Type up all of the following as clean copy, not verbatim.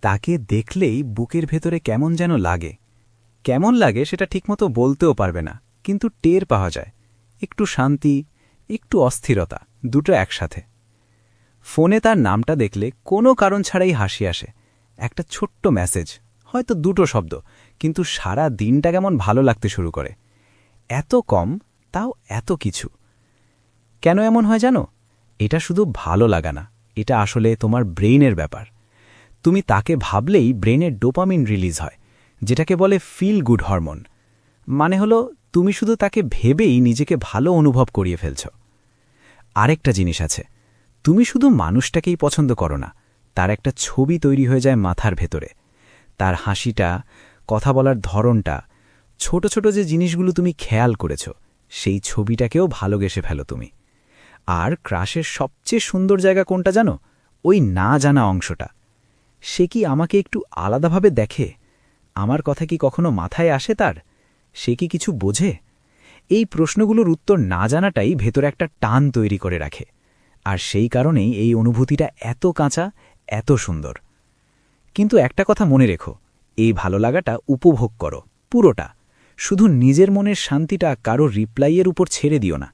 তাকে দেখলেই বুকের ভেতরে কেমন যেন লাগে। কেমন লাগে সেটা ঠিকমতো বলতেও পারবে না, কিন্তু টের পাওয়া যায়। একটু শান্তি, একটু অস্থিরতা, দুটো একসাথে। ফোনে তার নামটা দেখলে কোনো কারণ ছাড়াই হাসি আসে। একটা ছোট্ট মেসেজ, হয়তো দুটো শব্দ, কিন্তু সারা দিনটা কেমন ভালো লাগতে শুরু করে। এত কম, তাও এত কিছু। কেন এমন হয় জানো? এটা শুধু ভালো লাগা না, এটা আসলে তোমার ব্রেইনের ব্যাপার। তুমি তাকে ভাবলেই ব্রেনের ডোপামিন রিলিজ হয়, যেটাকে বলে ফিল গুড হরমোন। মানে হলো, তুমি শুধু তাকে ভেবেই নিজেকে ভালো অনুভব করিয়ে ফেলছ। আরেকটা জিনিস আছে, তুমি শুধু মানুষটাকেই পছন্দ করো না, তার একটা ছবি তৈরি হয়ে যায় মাথার ভেতরে। তার হাসিটা, কথা বলার ধরনটা, ছোট ছোট যে জিনিসগুলো তুমি খেয়াল করেছ, সেই ছবিটাকেও ভালোবেসে ফেলো তুমি। আর ক্রাশের সবচেয়ে সুন্দর জায়গা কোনটা জানো? ওই না জানা অংশটা। সে কি আমাকে একটু আলাদাভাবে দেখে? আমার কথা কি কখনো মাথায় আসে তার? সে কি কিছু বোঝে? এই প্রশ্নগুলোর উত্তর না জানাটাই ভেতরে একটা টান তৈরি করে রাখে। আর সেই কারণেই এই অনুভূতিটা এত কাঁচা, এত সুন্দর। কিন্তু একটা কথা মনে রেখো, এই ভালো লাগাটা উপভোগ করো, পুরোটা। শুধু নিজের মনের শান্তিটা কারো রিপ্লাইয়ের উপর ছেড়ে দিও না।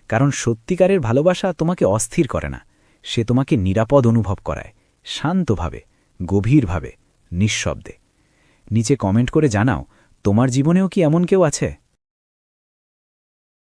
কারণ সত্যিকারের ভালোবাসা তোমাকে অস্থির করে না, সে তোমাকে নিরাপদ অনুভব করায়, শান্তভাবে, গভীরভাবে, নিঃশব্দে। নিচে কমেন্ট করে জানাও, তোমার জীবনেও কি এমন কেউ আছে?